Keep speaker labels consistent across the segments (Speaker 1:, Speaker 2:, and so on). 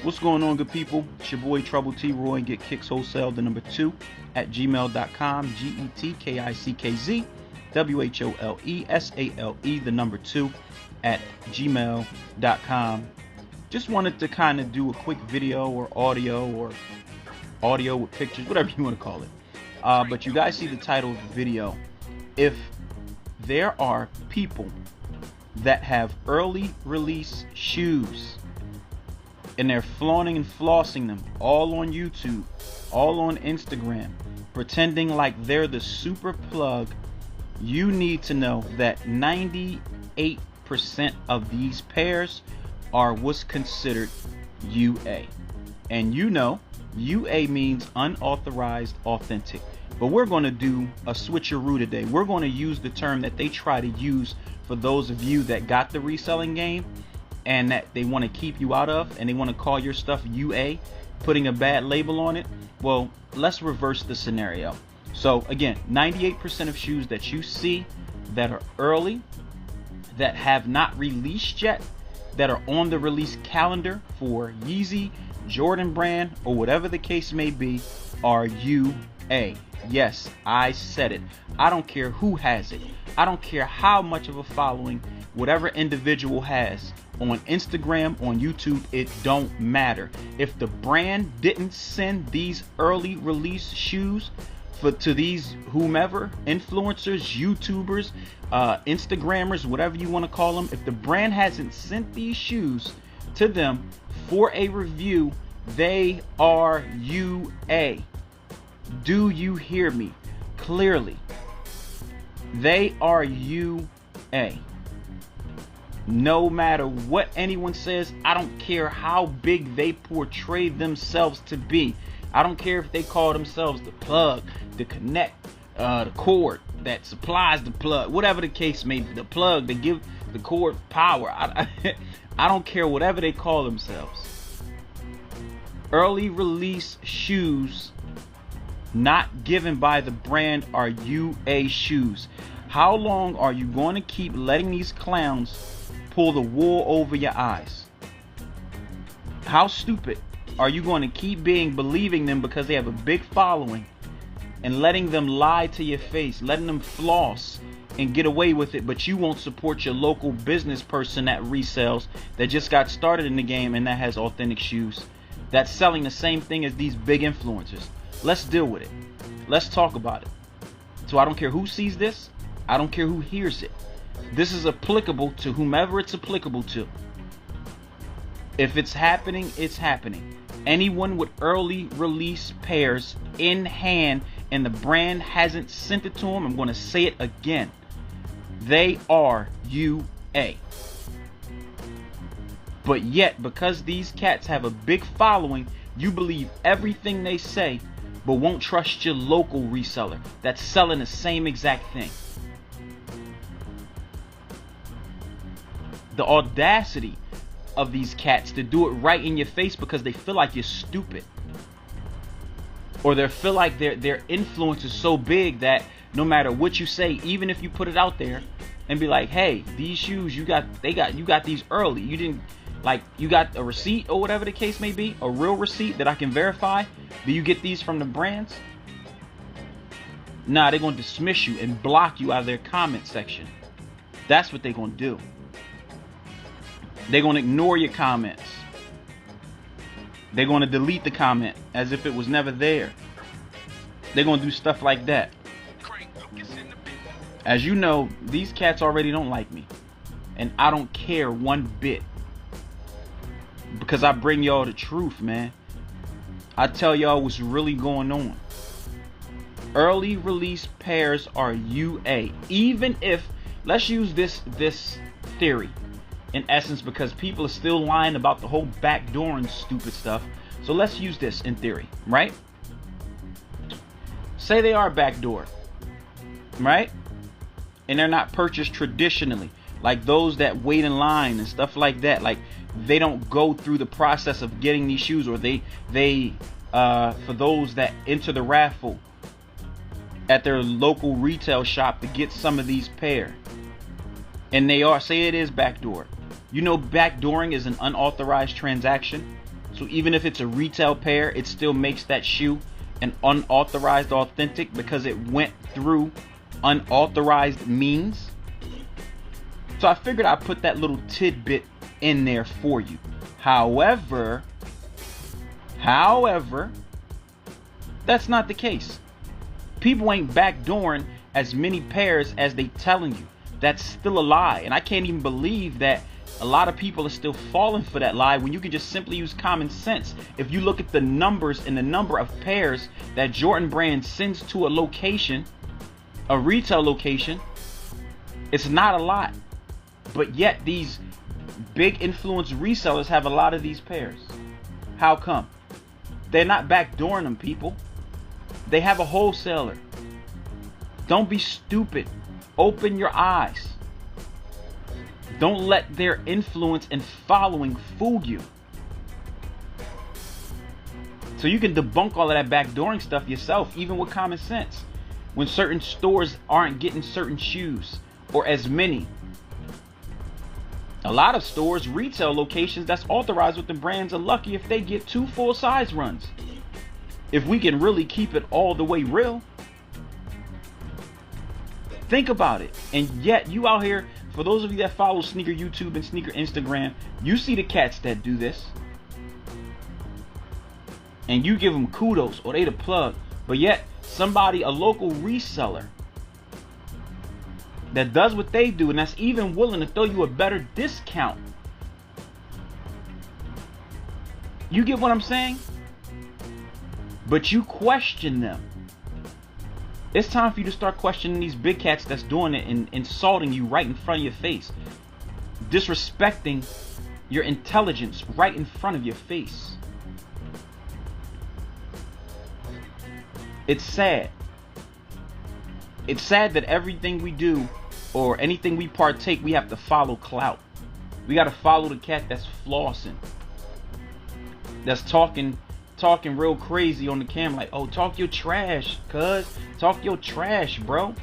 Speaker 1: What's going on, good people? It's your boy Trouble T Roy. Get Kicks Wholesale the number 2 at gmail.com. GETKICKZ WHOLESALE the number 2 at gmail.com. Just wanted to kind of do a quick video or audio with pictures, whatever you want to call it. But you guys see the title of the video. If there are people that have early release shoes and they're flaunting and flossing them all on YouTube, all on Instagram, pretending like they're the super plug, you need to know that 98% of these pairs are what's considered UA. And you know, UA means unauthorized authentic. But we're going to do a switcheroo today. We're going to use the term that they try to use for those of you that got the reselling game and that they want to keep you out of, and they want to call your stuff UA, putting a bad label on it. Well, let's reverse the scenario. So again, 98% of shoes that you see that are early, that have not released yet, that are on the release calendar for Yeezy, Jordan brand, or whatever the case may be, are UA. Yes, I said it. I don't care who has it. I don't care how much of a following whatever individual has on Instagram, on YouTube, it don't matter. If the brand didn't send these early release shoes to these whomever, influencers, YouTubers, Instagrammers, whatever you want to call them, if the brand hasn't sent these shoes to them for a review, they are UA. Do you hear me clearly? They are UA. No matter what anyone says, I don't care how big they portray themselves to be. I don't care if they call themselves the plug, the connect, the cord that supplies the plug, whatever the case may be, the plug that give the cord power. I don't care whatever they call themselves. Early release shoes not given by the brand are UA shoes. How long are you going to keep letting these clowns pull the wool over your eyes? How stupid are you going to keep believing them because they have a big following, and letting them lie to your face, letting them floss and get away with it, but you won't support your local business person that resells, that just got started in the game and that has authentic shoes, that's selling the same thing as these big influencers? Let's deal with it. Let's talk about it. So I don't care who sees this. I don't care who hears it. This is applicable to whomever it's applicable to. If it's happening, it's happening. Anyone with early release pairs in hand and the brand hasn't sent it to them, I'm going to say it again. They are UA. But yet, because these cats have a big following, you believe everything they say, but won't trust your local reseller that's selling the same exact thing. The audacity of these cats to do it right in your face because they feel like you're stupid, or they feel like their influence is so big that no matter what you say, even if you put it out there and be like, hey, these shoes you got these early, you didn't, like, you got a receipt or whatever the case may be, a real receipt that I can verify. Do you get these from the brands? Nah, they're gonna dismiss you and block you out of their comment section. That's what they're gonna do. They're gonna ignore your comments. They're gonna delete the comment as if it was never there. They're gonna do stuff like that. As you know, these cats already don't like me, and I don't care one bit, because I bring y'all the truth, man. I tell y'all what's really going on. Early release pairs are UA. Even if, let's use this theory in essence, because people are still lying about the whole backdoor and stupid stuff. So let's use this in theory, right? Say they are backdoor, right? And they're not purchased traditionally, like those that wait in line and stuff like that. Like, they don't go through the process of getting these shoes, or they for those that enter the raffle at their local retail shop to get some of these pair, and they are, say it is backdoor. You know, backdooring is an unauthorized transaction. So even if it's a retail pair, it still makes that shoe an unauthorized authentic because it went through unauthorized means. So I figured I'd put that little tidbit in there for you. However, that's not the case. People ain't backdooring as many pairs as they telling you. That's still a lie. And I can't even believe that a lot of people are still falling for that lie when you can just simply use common sense. If you look at the numbers and the number of pairs that Jordan Brand sends to a location, a retail location, it's not a lot. But yet these big influence resellers have a lot of these pairs. How come? They're not backdooring them, people. They have a wholesaler. Don't be stupid. Open your eyes. Don't let their influence and following fool you. So you can debunk all of that backdooring stuff yourself, even with common sense. When certain stores aren't getting certain shoes, or as many. A lot of stores, retail locations that's authorized with the brands are lucky if they get 2 full-size runs. If we can really keep it all the way real. Think about it. And yet you out here, for those of you that follow sneaker YouTube and sneaker Instagram, you see the cats that do this. And you give them kudos or they the plug. But yet somebody, a local reseller that does what they do and that's even willing to throw you a better discount. You get what I'm saying? But you question them. It's time for you to start questioning these big cats that's doing it and insulting you right in front of your face. Disrespecting your intelligence right in front of your face. It's sad. It's sad that everything we do or anything we partake, we have to follow clout. We got to follow the cat that's flossing. That's talking real crazy on the camera, like, oh, talk your trash, cuz. Talk your trash, bro.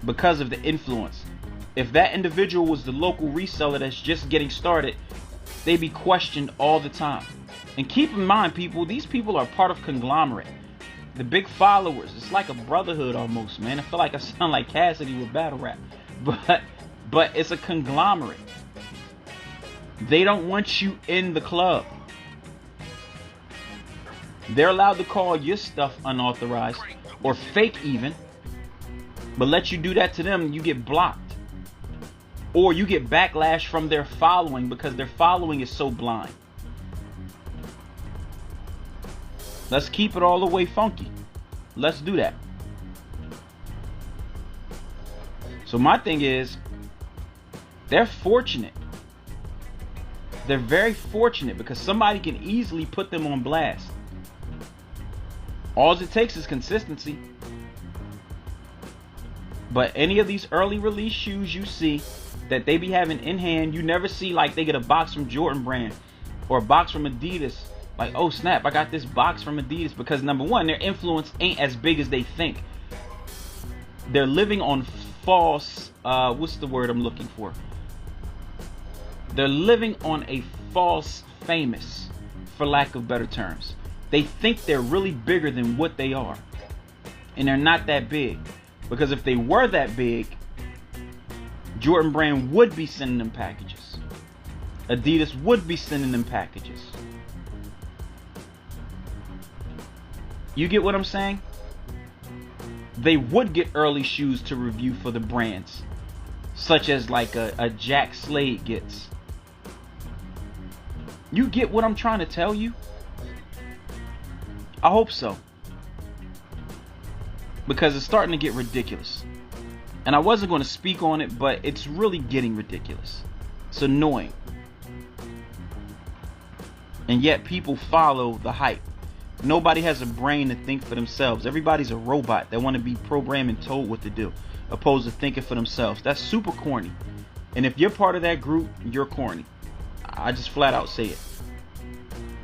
Speaker 1: Because of the influence. If that individual was the local reseller that's just getting started, they'd be questioned all the time. And keep in mind, people, these people are part of conglomerate. The big followers, it's like a brotherhood almost, man. I feel like I sound like Cassidy with battle rap. But it's a conglomerate. They don't want you in the club. They're allowed to call your stuff unauthorized or fake even. But let you do that to them, you get blocked. Or you get backlash from their following because their following is so blind. Let's keep it all the way funky. Let's do that. So my thing is, they're fortunate. They're very fortunate because somebody can easily put them on blast. All it takes is consistency. But any of these early release shoes you see that they be having in hand, you never see like they get a box from Jordan Brand or a box from Adidas. Like, oh snap, I got this box from Adidas. Because number one, their influence ain't as big as they think. They're living on false, what's the word I'm looking for? They're living on a false famous, for lack of better terms. They think they're really bigger than what they are. And they're not that big. Because if they were that big, Jordan Brand would be sending them packages. Adidas would be sending them packages. You get what I'm saying? They would get early shoes to review for the brands. Such as like a Jack Slade gets. You get what I'm trying to tell you? I hope so. Because it's starting to get ridiculous. And I wasn't going to speak on it, but it's really getting ridiculous. It's annoying. And yet people follow the hype. Nobody has a brain to think for themselves. Everybody's a robot that want to be programmed and told what to do, opposed to thinking for themselves. That's super corny. And if you're part of that group, you're corny. I just flat out say it.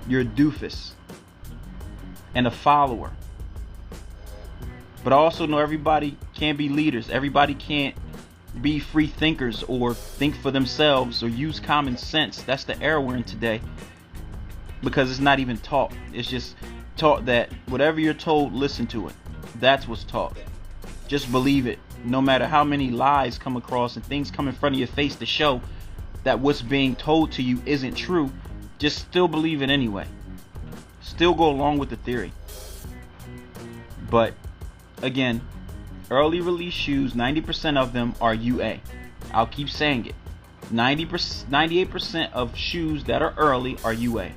Speaker 1: You're a doofus and a follower. But I also know everybody can't be leaders. Everybody can't be free thinkers or think for themselves or use common sense. That's the era we're in today, because it's not even taught. It's just taught that whatever you're told, listen to it. That's what's taught. Just believe it, no matter how many lies come across and things come in front of your face to show that what's being told to you isn't true. Just still believe it anyway. Still go along with the theory. But again, early release shoes, 90% of them are UA. I'll keep saying it. 98% of shoes that are early are UA.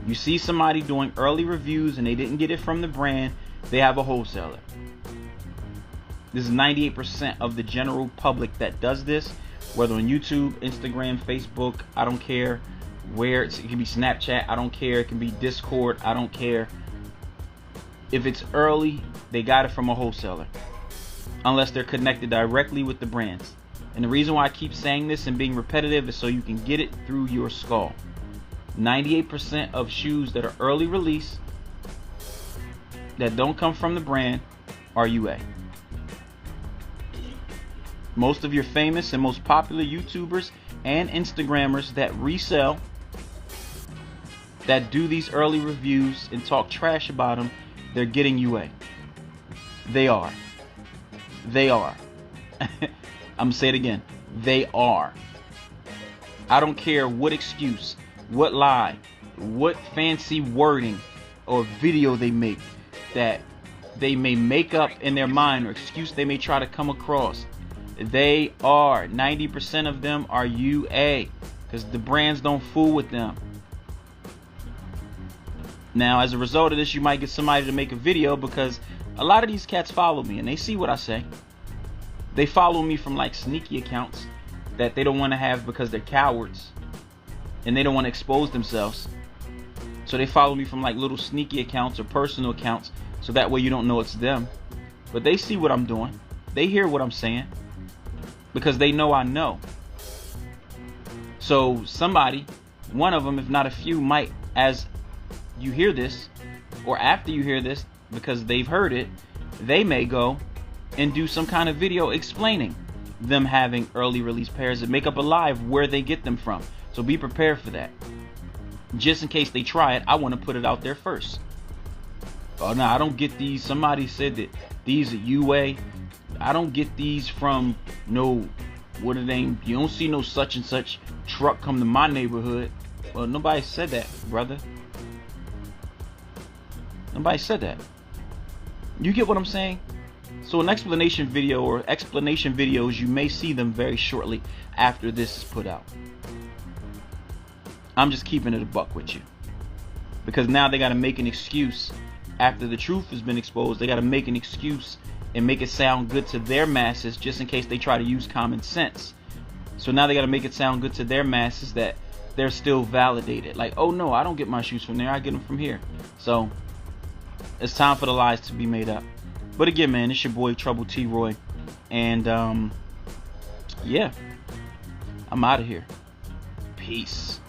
Speaker 1: You see somebody doing early reviews and they didn't get it from the brand, they have a wholesaler. This is 98% of the general public that does this, whether on YouTube, Instagram, Facebook, I don't care where. It can be Snapchat, I don't care. It can be Discord, I don't care. If it's early, they got it from a wholesaler, unless they're connected directly with the brands. And the reason why I keep saying this and being repetitive is so you can get it through your skull. 98% of shoes that are early release that don't come from the brand are UA. Most of your famous and most popular YouTubers and Instagrammers that resell, that do these early reviews and talk trash about them, they're getting UA. They are. They are. I'm gonna say it again. They are. I don't care what excuse, what lie, what fancy wording or video they make that they may make up in their mind, or excuse they may try to come across. They are. 90% of them are UA, because the brands don't fool with them. Now, as a result of this, you might get somebody to make a video, because a lot of these cats follow me and they see what I say. They follow me from like sneaky accounts that they don't want to have because they're cowards and they don't want to expose themselves. So they follow me from like little sneaky accounts or personal accounts, so that way you don't know it's them. But they see what I'm doing. They hear what I'm saying, because they know I know. So somebody, one of them, if not a few, might, as you hear this, or after you hear this, because they've heard it, they may go and do some kind of video explaining them having early release pairs and make up a live where they get them from. So be prepared for that. Just in case they try it, I want to put it out there first. Oh no, I don't get these. Somebody said that these are UA. I don't get these from no, what are they? You don't see no such and such truck come to my neighborhood. Well, nobody said that, brother. Nobody said that. You get what I'm saying? So an explanation video or explanation videos, you may see them very shortly after this is put out. I'm just keeping it a buck with you, because now they got to make an excuse after the truth has been exposed. They got to make an excuse and make it sound good to their masses, just in case they try to use common sense. So now they got to make it sound good to their masses that they're still validated. Like, oh no, I don't get my shoes from there, I get them from here. So it's time for the lies to be made up. But again, man, it's your boy Trouble T Roy, and yeah, I'm out of here. Peace.